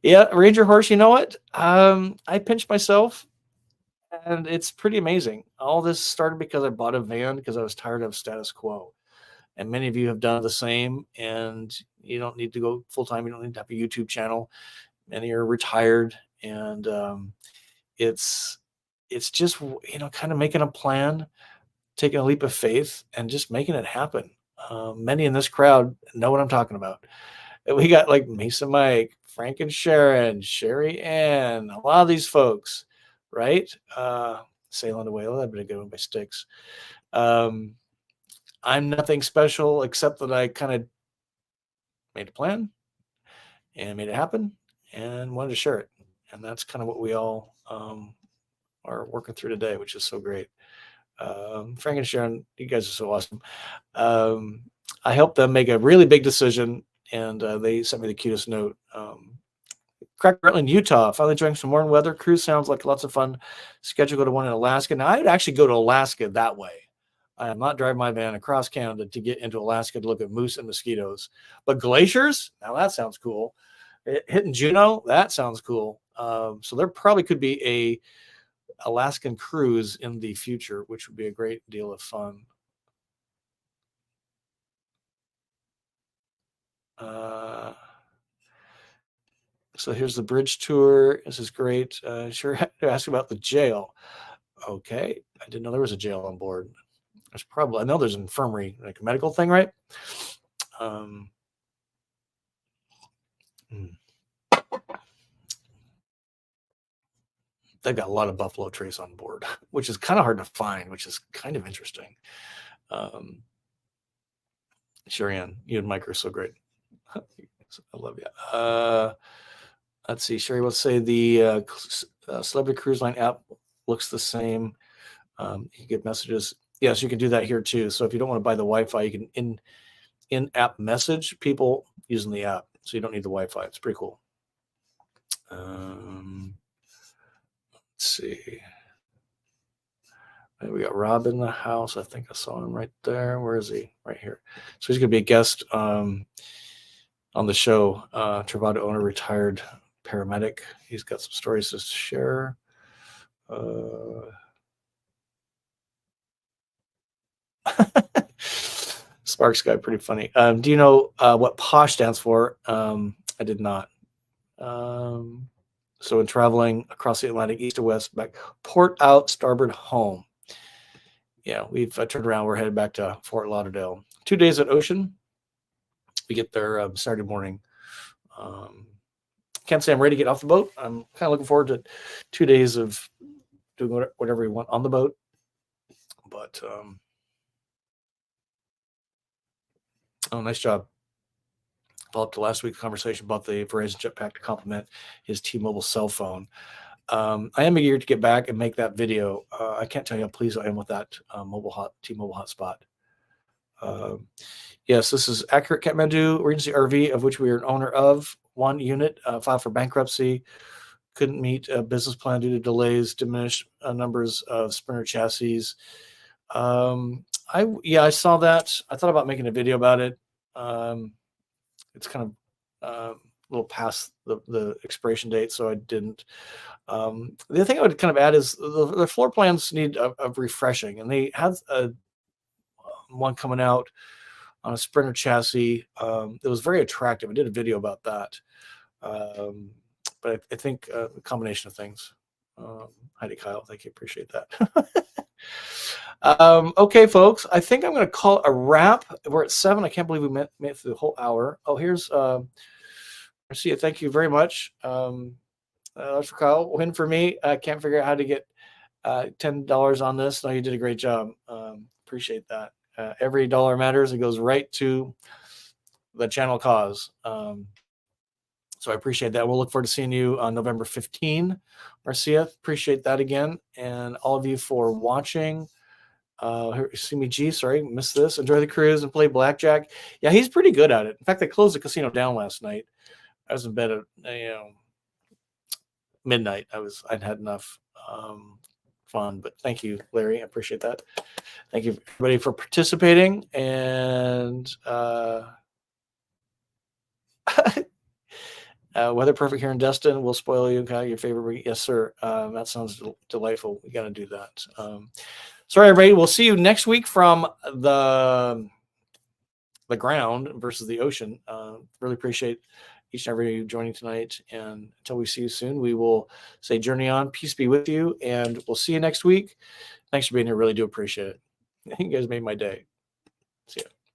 Yeah, Ranger Horse, you know what? I pinched myself, and it's pretty amazing. All this started because I bought a van because I was tired of status quo. And many of you have done the same, and you don't need to go full time. You don't need to have a YouTube channel. Many are retired, and it's just, kind of making a plan, taking a leap of faith, and just making it happen. Many in this crowd know what I'm talking about. We got like Mesa Mike, Frank and Sharon, Sherry Ann, a lot of these folks, right? Sailing Away, that'd been a good one by Styx. I'm nothing special except that I kind of made a plan and made it happen and wanted to share it. And that's kind of what we all are working through today, which is so great. Frank and Sharon, you guys are so awesome. I helped them make a really big decision, and they sent me the cutest note. Crack Rutland, Utah. Finally enjoying some warm weather. Cruise sounds like lots of fun. Schedule go to one in Alaska. Now, I'd actually go to Alaska that way. I am not driving my van across Canada to get into Alaska to look at moose and mosquitoes. But glaciers? Now that sounds cool. Hitting Juneau? That sounds cool. So there probably could be a Alaskan cruise in the future, which would be a great deal of fun. So here's the bridge tour. This is great. Sure had to ask about the jail. Okay. I didn't know there was a jail on board. There's probably, I know there's an infirmary, like a medical thing, right? They've got a lot of Buffalo Trace on board, which is kind of hard to find, which is kind of interesting. Sherry-Ann, you and Mike are so great. I love you. Let's see. Sherry will say the Celebrity Cruise Line app looks the same. You get messages. Yes, you can do that here too. So if you don't want to buy the Wi-Fi, you can in-app message people using the app. So you don't need the Wi-Fi. It's pretty cool. Let's see. We got Rob in the house. I think I saw him right there. Where is he? Right here. So he's going to be a guest on the show. Travato owner, retired paramedic. He's got some stories to share. Sparks guy, pretty funny. Do you know what POSH stands for? I did not. So in traveling across the Atlantic, east to west, back, port out, starboard home. Yeah, we've turned around. We're headed back to Fort Lauderdale. 2 days at Ocean. We get there Saturday morning. Can't say I'm ready to get off the boat. I'm kind of looking forward to 2 days of doing whatever we want on the boat. But oh, nice job. Follow up to last week's conversation about the Verizon Jetpack to complement his T-Mobile cell phone. I am eager to get back and make that video. I can't tell you how pleased I am with that T-Mobile hotspot. Yes, this is accurate. Kathmandu Regency RV, of which we are an owner of. One unit filed for bankruptcy. Couldn't meet a business plan due to delays, diminished numbers of Sprinter chassis. I saw that. I thought about making a video about it. It's kind of a little past the expiration date, so I didn't. The other thing I would kind of add is the floor plans need a refreshing, and they have one coming out on a Sprinter chassis. It was very attractive. I did a video about that. But I think a combination of things. Heidi Kyle, thank you. Appreciate that. Okay, folks, I think I'm going to call it a wrap. We're at 7. I can't believe we made it through the whole hour. Oh, here's Marcia. Thank you very much. That's for Kyle. Win for me. I can't figure out how to get $10 on this. No, you did a great job. Appreciate that. Every dollar matters. It goes right to the channel cause. So I appreciate that. We'll look forward to seeing you on November 15. Marcia, appreciate that again. And all of you for watching. See me G, sorry, missed this. Enjoy the cruise and play blackjack. Yeah, he's pretty good at it. In fact, they closed the casino down last night. I was in bed at midnight. I'd had enough fun, but thank you, Larry. I appreciate that. Thank you everybody for participating. And weather perfect here in Destin. We'll spoil you. Okay, your favorite. Yes, sir. That sounds delightful. We got to do that. Sorry, everybody. We'll see you next week from the ground versus the ocean. Really appreciate each and every of you joining tonight. And until we see you soon, we will say journey on. Peace be with you. And we'll see you next week. Thanks for being here. Really do appreciate it. You guys made my day. See ya.